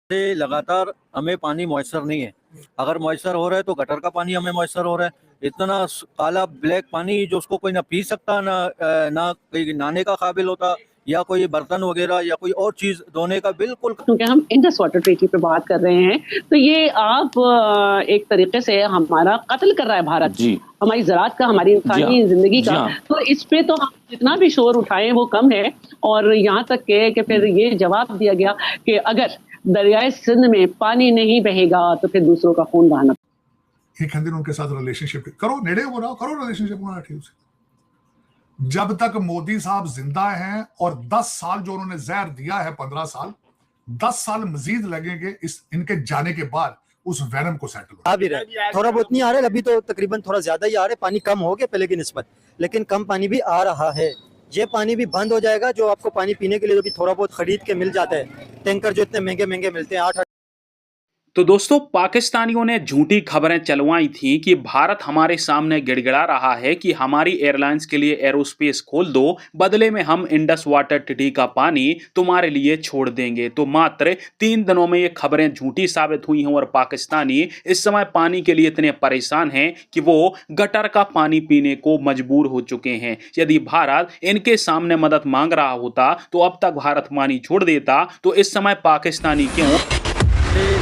से लगातार हमें पानी मयसर नहीं है। अगर मयसर हो रहा है तो गटर का पानी हमें मयसर हो रहा है। इतना काला ब्लैक पानी जो उसको कोई ना पी सकता ना कोई नहाने का काबिल होता या कोई बर्तन वगैरह या कोई और चीज धोने का बिल्कुल। क्योंकि हम इंडस वाटर ट्रीटी पे बात कर रहे हैं, तो ये आप एक तरीके से हमारा कत्ल कर रहा है भारत, जी। हमारी ज़राअत का, हमारी इंसानी ज़िंदगी का। तो इस पे तो हम जितना भी शोर उठाएं वो कम है। और यहाँ तक कि फिर ये जवाब दिया गया कि अगर दरियाए सिंध में पानी नहीं बहेगा तो फिर दूसरों का खून बहाना। एक दिन उनके साथ रिलेशनशिप करो, नेड़े हो रहा करो रिलेशनशिप होना ठीक से। जब तक मोदी साहब जिंदा हैं और 10 साल जो उन्होंने जहर दिया है, 15 साल, 10 साल मजीद लगेंगे इस इनके जाने के बाद उस वैनम को सेटल। आ भी रहे, थोड़ा बहुत नहीं आ रहा, अभी तो तकरीबन थोड़ा ज्यादा ही आ रहा है, पानी कम हो गया पहले की निस्बत, लेकिन कम पानी भी आ रहा है। ये पानी भी बंद हो जाएगा जो आपको पानी पीने के लिए भी थोड़ा बहुत खरीद के मिल जाता है, टैंकर जो इतने महंगे महंगे मिलते हैं 8। तो दोस्तों, पाकिस्तानियों ने झूठी खबरें चलवाई थी कि भारत हमारे सामने गिड़गिड़ा रहा है कि हमारी एयरलाइंस के लिए एरोस्पेस खोल दो, बदले में हम इंडस वाटर ट्रीटी का पानी तुम्हारे लिए छोड़ देंगे। तो मात्र 3 दिनों में ये खबरें झूठी साबित हुई हैं और पाकिस्तानी इस समय पानी के लिए इतने परेशान हैं कि वो गटर का पानी पीने को मजबूर हो चुके हैं। यदि भारत इनके सामने मदद मांग रहा होता तो अब तक भारत पानी छोड़ देता। तो इस समय पाकिस्तानी क्यों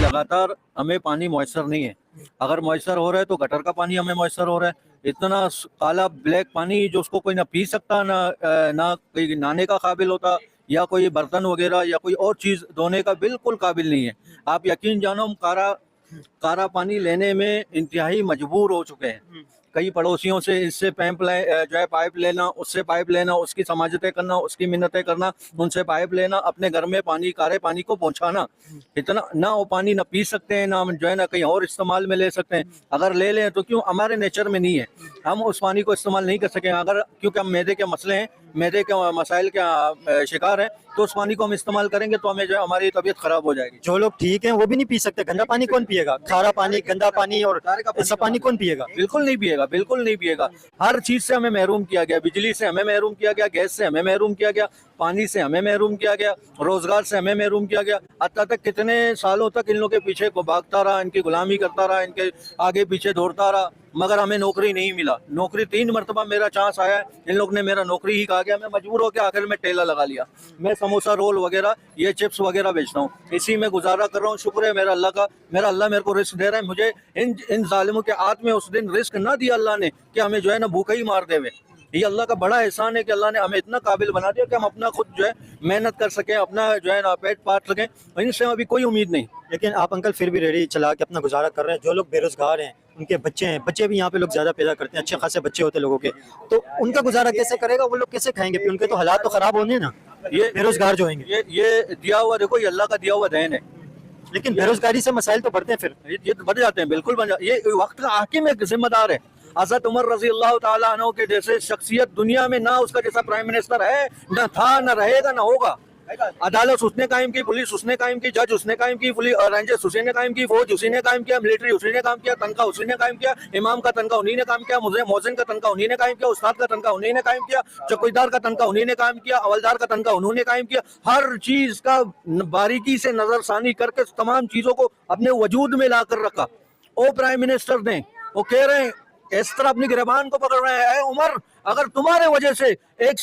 लगातार हमें पानी मयसर नहीं है। अगर मयसर हो रहा है तो गटर का पानी हमें मयसर हो रहा है। इतना काला ब्लैक पानी जो उसको कोई ना पी सकता ना कोई नहाने का काबिल होता या कोई बर्तन वगैरह या कोई और चीज धोने का बिल्कुल काबिल नहीं है। आप यकीन जानो, हम कारा पानी लेने में इंतहाई मजबूर हो चुके हैं। कई पड़ोसियों से इससे जो है पाइप लेना, उससे पाइप लेना, उसकी समाजतें करना, उसकी मिन्नतें करना, उनसे पाइप लेना, अपने घर में कारे पानी को पहुंचाना। इतना ना वो पानी ना पी सकते हैं, ना हम जो है ना कहीं और इस्तेमाल में ले सकते हैं। अगर ले लें तो क्यों, हमारे नेचर में नहीं है, हम उस पानी को इस्तेमाल नहीं कर सकें। अगर क्योंकि हम मैदे के मसले हैं, मैदे के मसाइल के शिकार हैं, तो उस पानी को हम इस्तेमाल करेंगे तो हमें जो है हमारी तबीयत खराब हो जाएगी। जो लोग ठीक हैं वो भी नहीं पी सकते, गंदा पानी कौन पिएगा? खारा पानी, गंदा पानी और ऐसा पानी कौन पिएगा? बिल्कुल नहीं पिएगा, बिल्कुल नहीं पिएगा। हर चीज से हमें महरूम किया गया, बिजली से हमें महरूम किया गया, गैस से हमें महरूम किया गया, पानी से हमें महरूम किया गया, रोजगार से हमें महरूम किया गया। हत्ता तक कितने सालों तक इन लोगों के पीछे को भागता रहा, इनकी गुलामी करता रहा, इनके आगे पीछे दौड़ता रहा, मगर हमें नौकरी नहीं मिला। नौकरी 3 मरतबा मेरा चांस आया, इन लोग ने मेरा नौकरी ही खा गया। मैं मजबूर होकर आखिर में ठेला लगा लिया। मैं समोसा रोल वगैरह, ये चिप्स वगैरह बेचता हूँ, इसी में गुजारा कर रहा हूँ। शुक्र है मेरा अल्लाह का, मेरा अल्लाह मेरे को रिस्क दे रहा है। मुझे इन जालिमों के हाथ में उस दिन रिस्क ना दिया अल्लाह ने कि हमें जो है ना भूखा ही मार देवे। ये अल्लाह का बड़ा एहसान है कि अल्लाह ने हमें इतना काबिल बना दिया कि हम अपना खुद जो है मेहनत कर सकें, अपना जो है ना पेट पाट सकें। इनसे अभी कोई उम्मीद नहीं। लेकिन आप अंकल फिर भी रेडी चला के अपना गुजारा कर रहे हैं। जो लोग बेरोजगार हैं, उनके बच्चे हैं, बच्चे भी यहाँ पे लोग ज्यादा पैदा करते हैं, अच्छे खासे बच्चे होते हैं लोगों के, तो उनका गुजारा कैसे करेगा? वो लोग कैसे खाएंगे? फिर उनके तो हालात तो खराब होंगे ना, ये बेरोजगार जो होंगे। ये दिया हुआ, देखो ये अल्लाह का दिया हुआ देन है। लेकिन बेरोजगारी से मसाइल तो बढ़ते हैं, फिर ये बढ़ जाते हैं, बिल्कुल बन जाते। ये वक्त का हाकिम है, जिम्मेदार है। हज़रत उमर रजी अल्लाह ताला अन्हु के जैसे शख्सियत दुनिया में ना उसका जैसा प्राइम मिनिस्टर है, ना था, ना रहेगा, ना होगा। अदालत उसने कायम की, पुलिस उसने कायम की, जज उसने कायम की, रेंजर्स उसी ने कायम की, फौज उसी ने कायम किया, मिलिट्री उसी ने काम किया, तनख्वाह उसी ने कायम किया, इमाम का तनख्वाह उन्हीं ने काम किया, मोहसिन का तनख्वाह उन्हीं ने कायम किया, उस्ताद का तनख्वाह उन्हीं ने कायम किया, चौकीदार का तनख्वाह उन्हीं ने कायम किया, हवलदार का तनख्वाह उन्होंने कायम किया। हर चीज का बारीकी से नजरसानी करके तमाम चीजों को अपने वजूद में ला कर रखा। ओ प्राइम मिनिस्टर ने, वो कह रहे हैं इस तरह अपनी गिरबान को पकड़ रहे हैं, उमर अगर तुम्हारे वजह से एक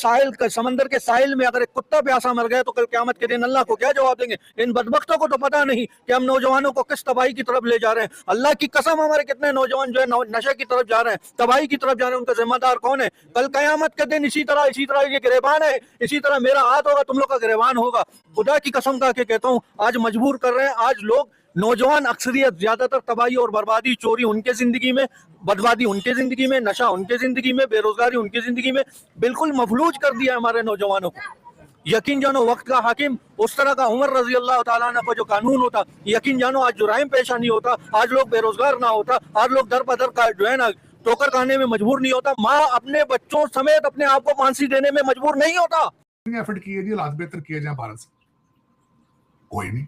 समंदर के साहिल में अगर एक कुत्ता प्यासा मर गया तो कल क़यामत के दिन अल्लाह को क्या जवाब देंगे? इन बदबख्तों को तो पता नहीं कि हम नौजवानों को किस तबाही की तरफ ले जा रहे हैं। अल्लाह की कसम, हमारे कितने नौजवान जो है नशे की तरफ जा रहे हैं, तबाही की तरफ जा रहे हैं। उनका जिम्मेदार कौन है? कल क़यामत के दिन इसी तरह ये गिरबान है, इसी तरह मेरा हाथ होगा, तुम लोग का गिरबान होगा। खुदा की कसम खा के कहता हूँ, आज मजबूर कर रहे हैं। आज लोग नौजवान अक्सरियत ज्यादातर तबाही और बर्बादी, चोरी उनके जिंदगी में, बदवादी उनके जिंदगी में, नशा उनके जिंदगी में, बेरोजगारी उनकी जिंदगी में, बिल्कुल मफलूज कर दिया हमारे नौजवानों को। यकीन जानो वक्त का हाकिम उस तरह का उमर रजी अल्लाह ताला अन्हु का जो कानून होता, यकीन जानो आज जुराइम पेशा नहीं होता, आज लोग बेरोजगार ना होता, आज लोग दर बदर का जो है ना ठोकर खाने में मजबूर नहीं होता, माँ अपने बच्चों समेत अपने आप को फांसी देने में मजबूर नहीं होता। एफर्ट किए जी, हालात बेहतर किए जाए भारत से, कोई नहीं।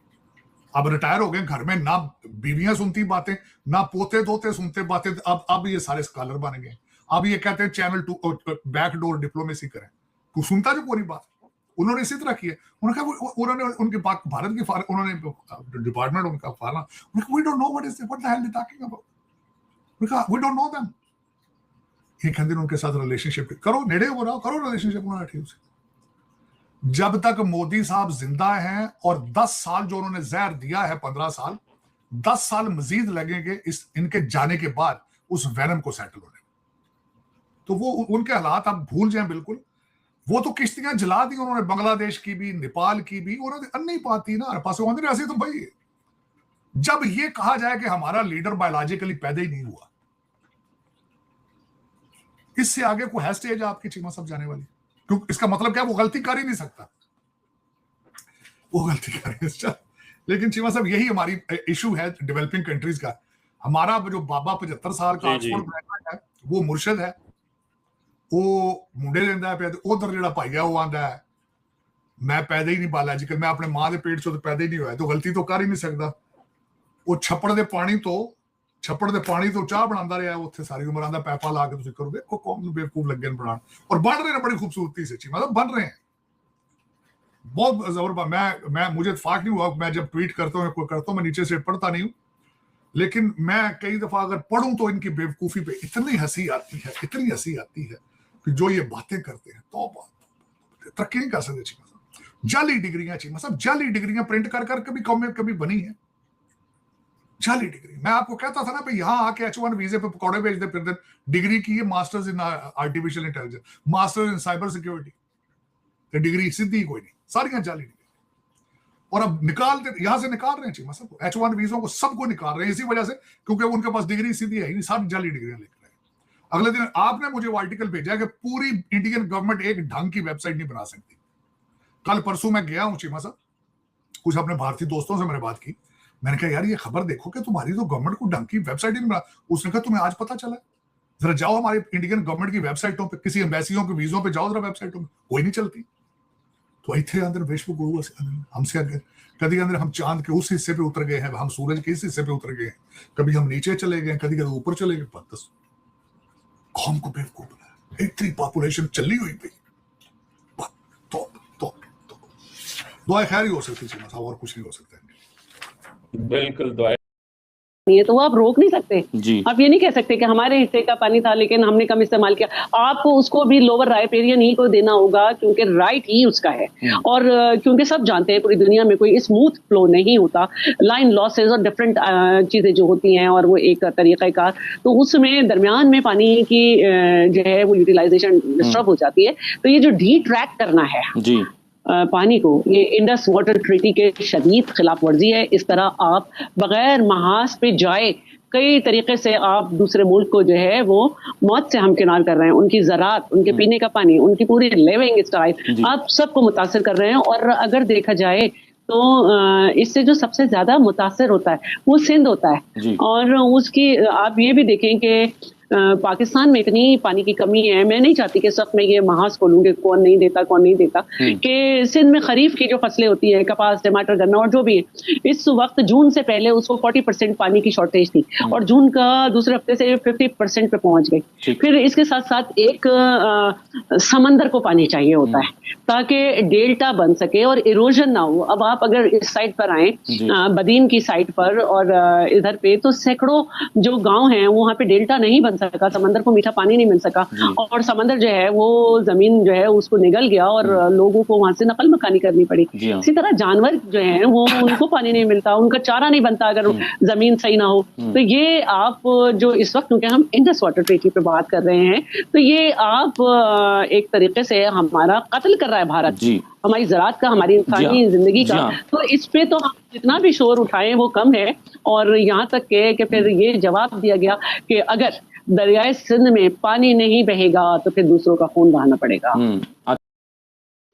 अब रिटायर हो गए, घर में ना बीवियां सुनती बातें, ना पोते धोते सुनते बातें। अब ये सारे स्कॉलर बन गए। अब ये कहते हैं चैनल 2 बैकडोर डिप्लोमेसी करें। तू सुनता जो पूरी बात, उन्होंने इसी तरह किया। उन्होंने कहा उन्होंने उनके भारत की उन्होंने डिपार्टमेंट उनका pharma, we don't know what the hell they talking about, we don't know them. ये कहते उनके साथ रिलेशनशिप करो, नेड़े हो रहा करो रिलेशनशिप उन्होंने ठीक से। जब तक मोदी साहब जिंदा हैं और 10 साल जो उन्होंने जहर दिया है 15 साल, 10 साल मजीद लगेंगे इस इनके जाने के बाद उस वैनम को सेटल होने। तो वो उनके हालात आप भूल जाएं बिल्कुल। वो तो किश्तियां जला दी उन्होंने, बांग्लादेश की भी, नेपाल की भी, उन्होंने अन्नी पाती ना पास ऐसे। तो भाई जब ये कहा जाए कि हमारा लीडर बायोलॉजिकली पैदा ही नहीं हुआ, इससे आगे कोई है स्टेज आपकी चीमा सब जाने वाली? क्योंकि इसका मतलब क्या, वो गलती कर ही नहीं सकता, वो गलती कर ही नहीं सकता। लेकिन चीमा साहब यही हमारी इशू है डेवलपिंग कंट्रीज का। हमारा जो बाबा 75 साल का ऑक्सफोर्ड ग्रेजुएट है, वो मुर्शद है, वो मुंडे लेंदा है, उधर जेड़ा भाई है वो आंदा है मैं पैदा ही नहीं बायोलॉजिकल, मैं अपने मां के पेट चो तो पैदा ही नहीं हुआ, तो गलती तो कर ही नहीं सकता। वो छप्पड़ दे पानी तो चाह बनाता रहा उत्थे सारी उम्र, आंदा पैपा ला के तुसीं करो, देखो कौम नूं बेवकूफ लगे बनाउण, और बन रहे हैं बड़ी खूबसूरती से, मतलब बन रहे हैं बहुत जबरदस्त। मैं मुझे इत्तेफाक नहीं हुआ, मैं जब ट्वीट करता हूँ मैं नीचे से पढ़ता नहीं हूँ, लेकिन मैं कई दफा अगर पढ़ूं तो इनकी बेवकूफी पे इतनी हंसी आती है कि जो ये बातें करते हैं तो तरक्की नहीं कर सकते। जाली डिग्रियां चीमा साहब, जाली डिग्रियां प्रिंट कर कभी बनी है, जाली डिग्री। मैं आपको कहता था ना भाई यहाँ आके H1 वीजे पे पकौड़े भेजते फिरते, डिग्री की है masters in artificial intelligence, masters in cyber security, तो डिग्री सीधी कोई नहीं, सारी जाली डिग्री। और अब यहां से निकाल रहे हैं चीमा साहब, H1 वीजों को सबको निकाल रहे हैं इसी वजह से, क्योंकि उनके पास डिग्री सीधी है ही नहीं, सारी जाली डिग्रियां लिख रहे हैं। अगले दिन आपने मुझे वो आर्टिकल भेजा कि पूरी इंडियन गवर्नमेंट एक ढंग की वेबसाइट नहीं बना सकती। कल परसों मैं गया हूं चीमा साहब, कुछ अपने भारतीय दोस्तों से मैंने बात की, मैंने कहा यार ये खबर देखो कि तुम्हारी तो गवर्नमेंट को ढंग की वेबसाइट ही नहीं बना। उसने कहा तुम्हें आज पता चला? जरा जाओ हमारे इंडियन गवर्नमेंट की वेबसाइटों पे, किसी एम्बेसियों के वीजों पे जाओ जरा, वेबसाइटों में कोई नहीं चलती। तो इतने अंदर विश्व गुरु हमसे अगर कभी अंदर हम चांद के उस हिस्से पे उतर गए हैं, हम सूरज के इस हिस्से पे उतर गए हैं, कभी हम नीचे चले गए, कभी ऊपर चले गए। बस कौम को बेवकूफ बनाया, इतनी पॉपुलेशन चली हुई थी, तो दुआ खैर ही हो सकती है, और कुछ नहीं हो सकता। बिल्कुल दुआ ये तो वो आप रोक नहीं सकते जी। आप ये नहीं कह सकते कि हमारे हिस्से का पानी था लेकिन हमने कम इस्तेमाल किया। आपको उसको भी लोअर राइपेरियन ही को देना होगा, क्योंकि राइट ही उसका है। और क्योंकि सब जानते हैं पूरी दुनिया में कोई स्मूथ फ्लो नहीं होता, लाइन लॉसेज और डिफरेंट चीजें जो होती हैं, और वो एक तरीक़ाकार, तो उसमें दरमियान में पानी की जो है वो यूटिलाइजेशन डिस्टर्ब हो जाती है। तो ये जो डी ट्रैक करना है जी पानी को, ये इंडस वाटर ट्रीटी के शदीद खिलाफ वर्जी है। इस तरह आप बगैर महाज पे जाए कई तरीके से आप दूसरे मुल्क को जो है वो मौत से हमकिनार कर रहे हैं। उनकी ज़राअत, उनके पीने का पानी, उनकी पूरी लिविंग स्टाइल आप सबको मुतासर कर रहे हैं। और अगर देखा जाए तो इससे जो सबसे ज्यादा मुतासर होता है वो सिंध होता है। और उसकी आप ये भी देखें कि पाकिस्तान में इतनी पानी की कमी है। मैं नहीं चाहती कि सब मैं ये महाज खोलूंगी कौन नहीं देता कि सिंध में खरीफ की जो फसलें होती है, कपास, टमाटर, गन्ना और जो भी है, इस वक्त जून से पहले उसको 40% पानी की शॉर्टेज थी और जून का दूसरे हफ्ते से 50% पे पहुंच गई। फिर इसके साथ साथ एक समंदर को पानी चाहिए होता है ताकि डेल्टा बन सके और इरोजन ना हो। अब आप अगर इस साइड पर आए बदीन की साइड पर और इधर पे, तो सैकड़ों जो गांव हैं वहां पे डेल्टा नहीं बन सका, समंदर को मीठा पानी नहीं मिल सका और समंदर जो है वो जमीन जो है उसको निगल गया और लोगों को वहां से नकल मकानी करनी पड़ी। इसी तरह जानवर जो है वो उनको पानी नहीं मिलता, उनका चारा नहीं बनता अगर जमीन सही ना हो। तो ये आप जो इस वक्त, क्योंकि हम इंडस वाटर ट्रीटी पे बात कर रहे हैं, तो ये आप एक तरीके से हमारा कत्ल कर रहा है भारत, हमारी ज़राअत का, हमारी इंसानी जिंदगी का। तो इस पे तो हम जितना भी शोर उठाएं वो कम है। और यहाँ तक कि फिर ये जवाब दिया गया कि अगर दरियाए सिंध में पानी नहीं बहेगा तो फिर दूसरों का खून बहाना पड़ेगा।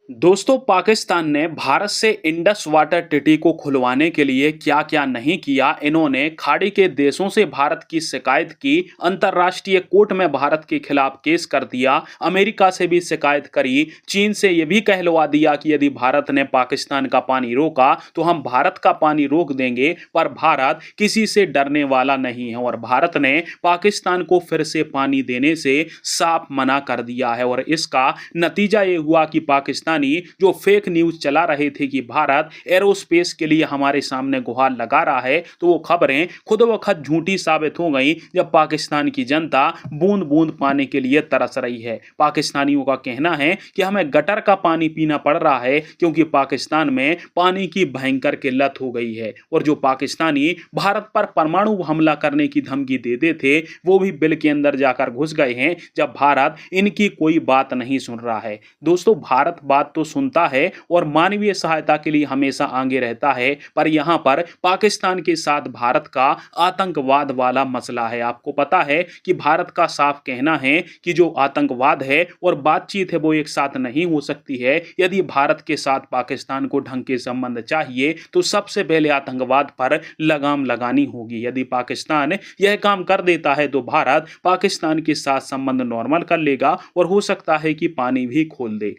दोस्तों, पाकिस्तान ने भारत से इंडस वाटर ट्रीटी को खुलवाने के लिए क्या क्या नहीं किया। इन्होंने खाड़ी के देशों से भारत की शिकायत की, अंतर्राष्ट्रीय कोर्ट में भारत के खिलाफ केस कर दिया, अमेरिका से भी शिकायत करी, चीन से यह भी कहलवा दिया कि यदि भारत ने पाकिस्तान का पानी रोका तो हम भारत का पानी रोक देंगे। पर भारत किसी से डरने वाला नहीं है और भारत ने पाकिस्तान को फिर से पानी देने से साफ मना कर दिया है। और इसका नतीजा ये हुआ कि पाकिस्तान पाकिस्तानी जो फेक न्यूज चला रहे थे कि भारत एरोस्पेस के लिए हमारे सामने गुहार लगा रहा है, तो वो खबरें खुद ब खुद झूठी साबित हो गई जब पाकिस्तान की जनता बूंद बूंद पानी के लिए तरस रही है। पाकिस्तानियों का कहना है कि हमें गटर का पानी पीना पड़ रहा है क्योंकि पाकिस्तान में पानी की भयंकर किल्लत हो गई है। और जो पाकिस्तानी भारत पर परमाणु हमला करने की धमकी देते थे वो भी बिल के अंदर जाकर घुस गए हैं, जब भारत इनकी कोई बात नहीं सुन रहा है। दोस्तों, भारत बात तो सुनता है और मानवीय सहायता के लिए हमेशा आगे रहता है, पर यहां पर पाकिस्तान के साथ भारत का आतंकवाद वाला मसला है। आपको पता है कि भारत का साफ कहना है कि जो आतंकवाद है और बातचीत है वो एक साथ नहीं हो सकती है। यदि भारत के साथ पाकिस्तान को ढंग के संबंध चाहिए तो सबसे पहले आतंकवाद पर लगाम लगानी होगी। यदि पाकिस्तान यह काम कर देता है तो भारत पाकिस्तान के साथ संबंध नॉर्मल कर लेगा और हो सकता है कि पानी भी खोल दे।